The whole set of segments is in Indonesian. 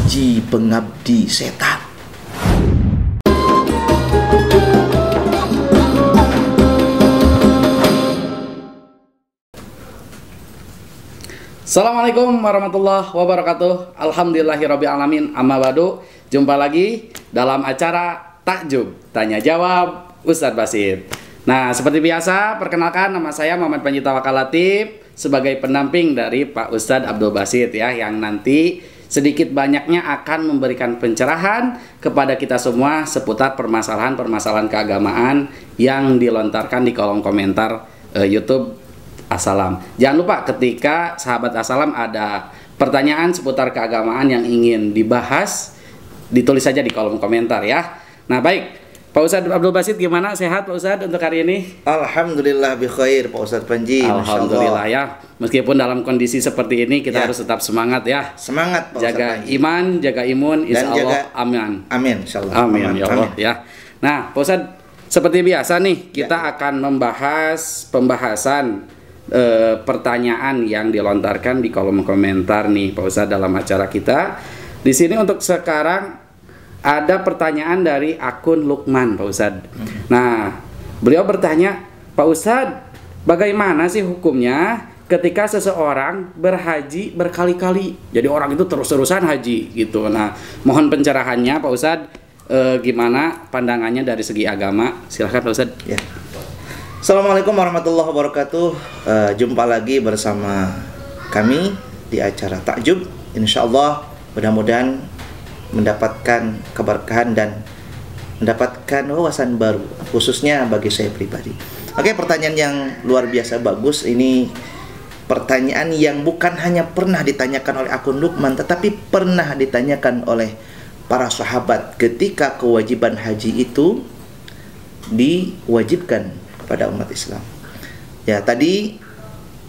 haji pengabdi setan. Assalamualaikum warahmatullahi wabarakatuh. Alhamdulillahirabbil alamin. Amma ba'du. Jumpa lagi dalam acara Takjub Tanya Jawab Ustadz Basit. Nah, seperti biasa, perkenalkan, nama saya Muhammad Panji Tawakal Latif sebagai pendamping dari Pak Ustadz Abdul Basit ya, yang nanti sedikit banyaknya akan memberikan pencerahan kepada kita semua seputar permasalahan-permasalahan keagamaan yang dilontarkan di kolom komentar YouTube Assalam. Jangan lupa ketika sahabat Assalam ada pertanyaan seputar keagamaan yang ingin dibahas, ditulis saja di kolom komentar ya. Nah, baik, Pak Ustadz Abdul Basit, gimana, sehat Pak Ustadz untuk hari ini? Alhamdulillah bi khair Pak Ustadz Panji. Alhamdulillah ya. Meskipun dalam kondisi seperti ini kita harus tetap semangat ya. Semangat Pak Ustadz Jaga Panji. Iman, jaga imun, insya Allah jaga, amin. Amin insyaallah. Amin ya Allah ya. Nah, Pak Ustadz, seperti biasa nih kita akan membahas pembahasan pertanyaan yang dilontarkan di kolom komentar nih Pak Ustadz dalam acara kita. Di sini untuk sekarang ada pertanyaan dari akun Lukman Pak Ustadz. Nah, beliau bertanya, Pak Ustadz, bagaimana sih hukumnya ketika seseorang berhaji berkali-kali? Jadi orang itu terus-terusan haji gitu. Nah, mohon pencerahannya Pak Ustadz, gimana pandangannya dari segi agama? Silahkan Pak Ustadz. Ya. Assalamualaikum warahmatullahi wabarakatuh. Jumpa lagi bersama kami di acara Takjub. Insyaallah mudah-mudahan mendapatkan keberkahan dan mendapatkan wawasan baru, khususnya bagi saya pribadi. Oke, pertanyaan yang luar biasa bagus. Ini pertanyaan yang bukan hanya pernah ditanyakan oleh akun Lukman, tetapi pernah ditanyakan oleh para sahabat ketika kewajiban haji itu diwajibkan pada umat Islam. Ya, tadi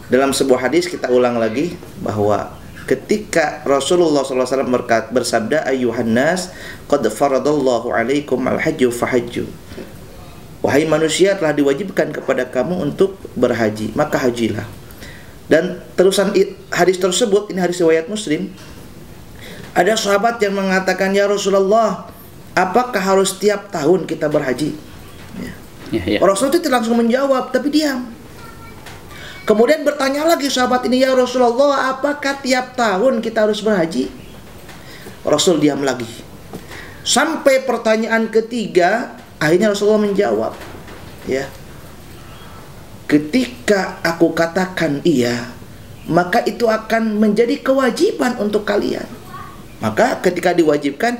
dalam sebuah hadis kita ulang lagi bahwa ketika Rasulullah SAW bersabda, ayyuhan nas qad faradallahu alaikum al-hajju fahajju. Wahai manusia, telah diwajibkan kepada kamu untuk berhaji, maka hajilah. Dan terusan hadis tersebut, ini hadis riwayat Muslim, ada sahabat yang mengatakan, ya Rasulullah, apakah harus tiap tahun kita berhaji? Ya. Rasul itu langsung menjawab, tapi diam. Kemudian bertanya lagi sahabat ini, ya Rasulullah, apakah tiap tahun kita harus berhaji? Rasul diam lagi. Sampai pertanyaan ketiga, akhirnya Rasulullah menjawab, ya, ketika aku katakan iya, maka itu akan menjadi kewajiban untuk kalian. Maka ketika diwajibkan,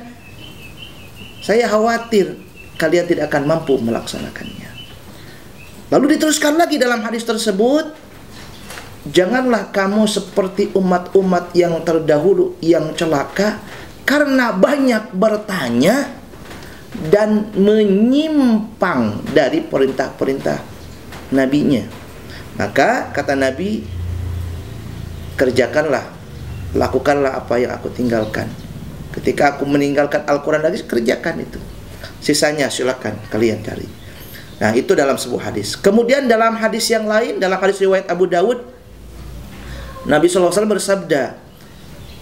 saya khawatir kalian tidak akan mampu melaksanakannya. Lalu diteruskan lagi dalam hadis tersebut, janganlah kamu seperti umat-umat yang terdahulu yang celaka karena banyak bertanya dan menyimpang dari perintah-perintah nabinya. Maka kata Nabi, kerjakanlah, lakukanlah apa yang aku tinggalkan. Ketika aku meninggalkan Al-Quran lagi, kerjakan itu. Sisanya silakan kalian cari. Nah, itu dalam sebuah hadis. Kemudian dalam hadis yang lain, dalam hadis riwayat Abu Dawud, Nabi SAW bersabda,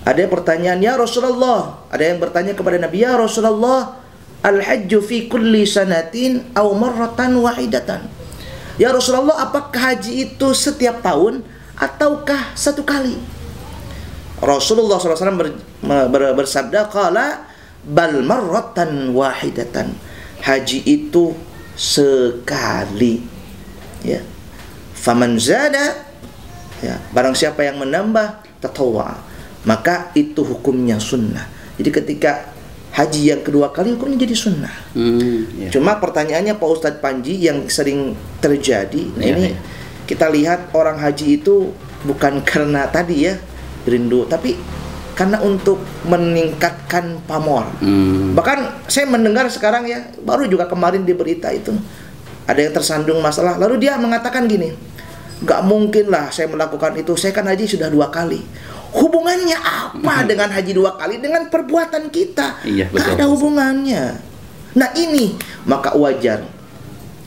ada yang pertanyaan, ya Rasulullah, ada yang bertanya kepada Nabi, ya Rasulullah, al-hajju fi kulli sanatin aw marratan wahidatan. Ya Rasulullah, apakah haji itu setiap tahun ataukah satu kali? Rasulullah SAW bersabda, qala bal marratan wahidatan. Haji itu sekali, ya. Faman zada, ya, barang siapa yang menambah tatawwa, maka itu hukumnya sunnah. Jadi ketika haji yang kedua kali hukumnya jadi sunnah. Cuma pertanyaannya Pak Ustadz Panji yang sering terjadi, nah ini kita lihat orang haji itu bukan karena tadi ya rindu, tapi karena untuk meningkatkan pamor. Bahkan saya mendengar sekarang ya, baru juga kemarin di berita itu, ada yang tersandung masalah, lalu dia mengatakan gini, gak mungkin lah saya melakukan itu, saya kan haji sudah 2 kali. Hubungannya apa dengan haji 2 kali dengan perbuatan kita? Iya, betul. Gak ada hubungannya. Nah ini, maka wajar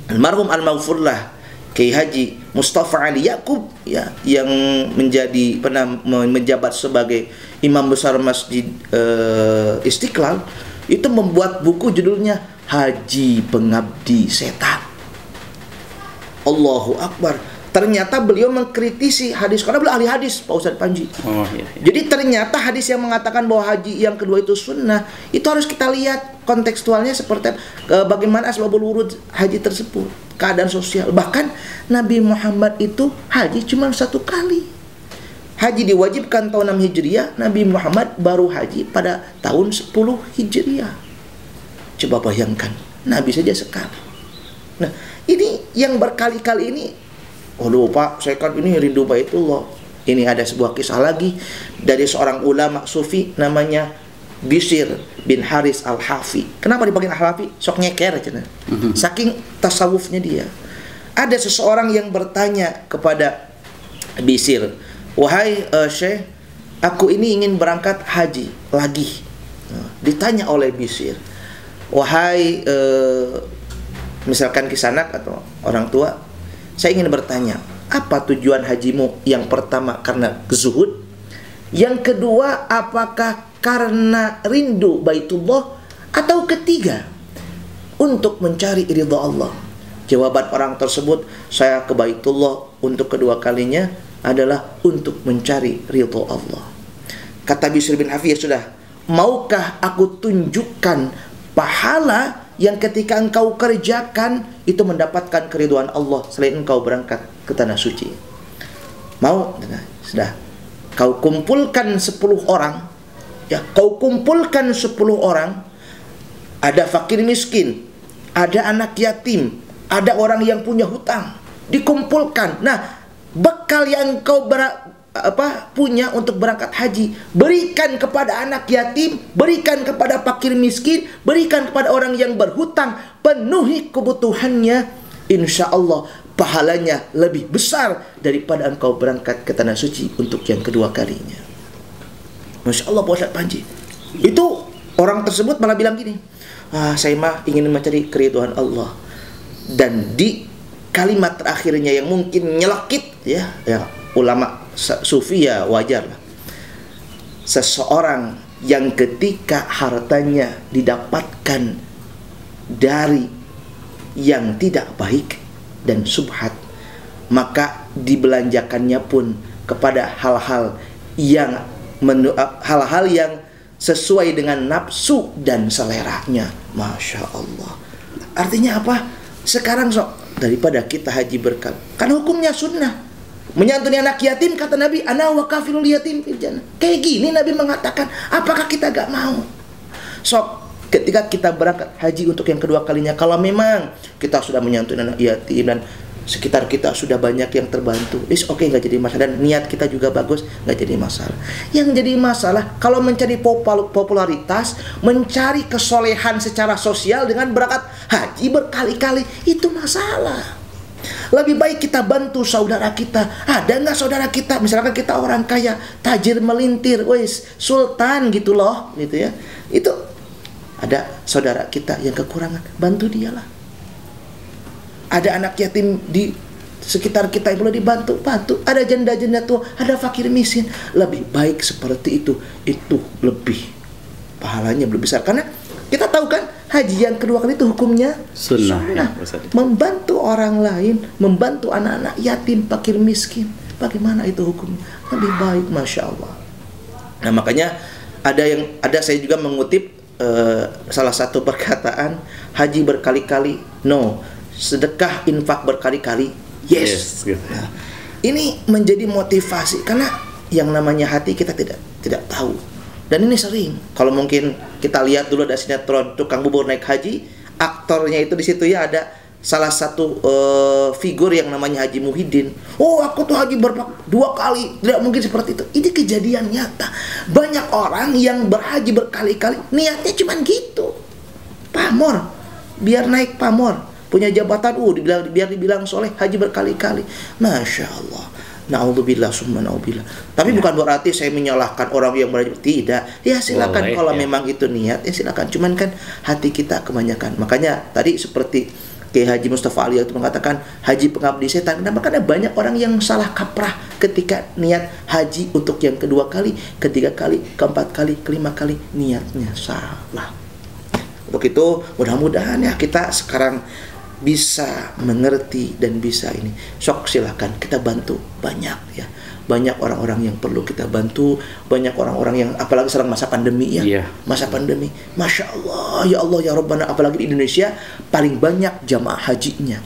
almarhum al-maghfurlah Kiai Haji Mustafa Ali Yakub ya, yang pernah menjabat sebagai imam besar Masjid Istiqlal, itu membuat buku judulnya Haji Pengabdi Setan. Allahu Akbar. Ternyata beliau mengkritisi hadis, karena beliau ahli hadis, Pak Ustadz Panji. Oh, iya, iya. Jadi ternyata hadis yang mengatakan bahwa haji yang kedua itu sunnah, itu harus kita lihat kontekstualnya seperti bagaimana asbabul wurud haji tersebut, keadaan sosial. Bahkan Nabi Muhammad itu haji cuma 1 kali. Haji diwajibkan tahun 6 Hijriah, Nabi Muhammad baru haji pada tahun 10 Hijriah. Coba bayangkan, Nabi saja sekali. Nah, ini yang berkali-kali ini, waduh Pak, saya kan ini rindu Baitullah. Ini ada sebuah kisah lagi dari seorang ulama sufi namanya Bishr bin Haris Al-Hafi. Kenapa dipanggil Al-Hafi? Sok nyeker aja. Saking tasawufnya dia. Ada seseorang yang bertanya kepada Bishr, "Wahai Syekh, aku ini ingin berangkat haji lagi." Ditanya oleh Bishr, "Wahai misalkan kisanak atau orang tua, saya ingin bertanya, apa tujuan hajimu? Yang pertama karena zuhud, yang kedua apakah karena rindu Baitullah, atau ketiga untuk mencari ridha Allah?" Jawaban orang tersebut, "Saya ke Baitullah untuk kedua kalinya adalah untuk mencari ridha Allah." Kata Bishr bin Hafi, "Ya sudah, maukah aku tunjukkan pahala yang ketika engkau kerjakan itu mendapatkan keridhaan Allah selain engkau berangkat ke tanah suci?" Mau? Sudah. Kau kumpulkan 10 orang, ya, kau kumpulkan 10 orang, ada fakir miskin, ada anak yatim, ada orang yang punya hutang, dikumpulkan. Nah, bekal yang kau punya untuk berangkat haji, berikan kepada anak yatim, berikan kepada fakir miskin, berikan kepada orang yang berhutang, penuhi kebutuhannya, insya Allah pahalanya lebih besar daripada engkau berangkat ke tanah suci untuk yang kedua kalinya. Masya Allah Pak Ustadz Panji. Itu orang tersebut malah bilang gini, saya mah ingin mencari keridhaan Allah. Dan di kalimat terakhirnya yang mungkin nyelekit, ya ulama sufi ya wajar lah. Seseorang yang ketika hartanya didapatkan dari yang tidak baik dan subhat, maka dibelanjakannya pun kepada hal-hal yang sesuai dengan nafsu dan seleranya. Masya Allah. Artinya apa? Sekarang daripada kita haji berkal, kan hukumnya sunnah, menyantuni anak yatim, kata Nabi, "Ana wa kafilul yatim fil jannah." Kayak gini Nabi mengatakan, apakah kita gak mau? Ketika kita berangkat haji untuk yang kedua kalinya, kalau memang kita sudah menyantuni anak yatim dan sekitar kita sudah banyak yang terbantu, oke, gak jadi masalah, dan niat kita juga bagus, gak jadi masalah. Yang jadi masalah kalau mencari popularitas, mencari kesolehan secara sosial dengan berangkat haji berkali-kali, itu masalah. Lebih baik kita bantu saudara kita. Ada nggak saudara kita, misalkan kita orang kaya, tajir melintir, sultan gitu loh, gitu ya. Itu ada saudara kita yang kekurangan, bantu dialah. Ada anak yatim di sekitar kita yang perlu dibantu, bantu. Ada janda-janda tua, ada fakir miskin. Lebih baik seperti itu lebih pahalanya lebih besar. Karena kita tahu kan, haji yang kedua kali itu hukumnya sunnah. Membantu orang lain, membantu anak-anak yatim, fakir miskin, bagaimana itu hukumnya? Lebih baik, Masya Allah. Nah, makanya ada saya juga mengutip salah satu perkataan, haji berkali-kali no, sedekah infak berkali-kali yes. Gitu. Nah, ini menjadi motivasi karena yang namanya hati kita tidak tahu. Dan ini sering, kalau mungkin kita lihat dulu ada sinetron Tukang Bubur Naik Haji, aktornya itu di situ ya ada salah satu figur yang namanya Haji Muhyiddin. Oh, aku tuh haji 2 kali, tidak mungkin seperti itu. Ini kejadian nyata. Banyak orang yang berhaji berkali-kali, niatnya cuman gitu, pamor, biar naik pamor, punya jabatan, biar dibilang soleh, haji berkali-kali. Masya Allah. Na'udzubillah summa na'udzubillah. Tapi bukan berarti saya menyalahkan orang yang berhaji. Tidak. Ya silakan, kalau memang itu niat, ya silakan. Cuman kan hati kita kebanyakan. Makanya tadi seperti Kiai Haji Mustafa Ali itu mengatakan haji pengabdi setan. Kenapa? Karena banyak orang yang salah kaprah ketika niat haji untuk yang kedua kali, ketiga kali, keempat kali, kelima kali, niatnya salah. Untuk itu mudah-mudahan ya kita sekarang bisa mengerti dan bisa ini. Sok silakan kita bantu banyak ya. Banyak orang-orang yang perlu kita bantu, banyak orang-orang yang apalagi sekarang masa pandemi ya. Iya. Masa pandemi. Masya Allah ya Rabbana, apalagi di Indonesia paling banyak jamaah hajinya.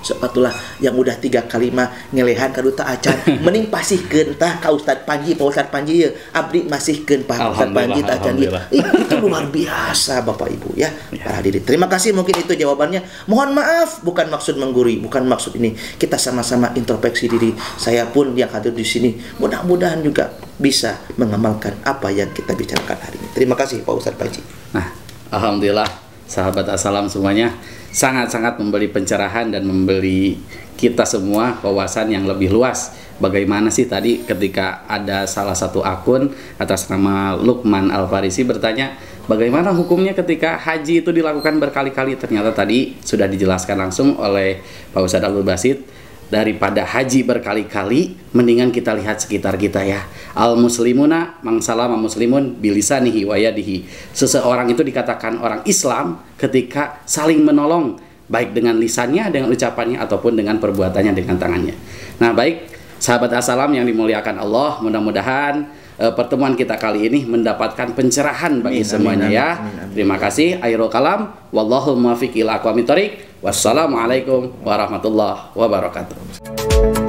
Sepatulah yang udah 3 kali mah ngelehan kaduta acan mending pasihkeun tah ka Ustad Panji, Pak Ustad Panji ya abdi masihkeun Pak Ustad Panji tah acan itu luar biasa Bapak Ibu ya. Para hadirin, terima kasih, mungkin itu jawabannya. Mohon maaf, bukan maksud menggurui, bukan maksud ini. Kita sama-sama introspeksi diri. Saya pun yang hadir di sini mudah-mudahan juga bisa mengamalkan apa yang kita bicarakan hari ini. Terima kasih Pak Ustad Panji. Nah, alhamdulillah sahabat Assalam semuanya, sangat-sangat memberi pencerahan dan memberi kita semua wawasan yang lebih luas. Bagaimana sih tadi ketika ada salah satu akun atas nama Lukman Al-Farisi bertanya, bagaimana hukumnya ketika haji itu dilakukan berkali-kali? Ternyata tadi sudah dijelaskan langsung oleh Pak Ustadz Abdul Basit. Daripada haji berkali-kali, mendingan kita lihat sekitar kita ya. Al-muslimuna mangsalama muslimun bilisanihi wa yadihi. Seseorang itu dikatakan orang Islam ketika saling menolong, baik dengan lisannya, dengan ucapannya, ataupun dengan perbuatannya, dengan tangannya. Nah baik, sahabat Assalam yang dimuliakan Allah, mudah-mudahan pertemuan kita kali ini mendapatkan pencerahan bagi semuanya ya. Terima kasih. Akhirul kalam, wallahu muwaffiq ila aqwamit thoriq. Wassalamualaikum warahmatullahi wabarakatuh.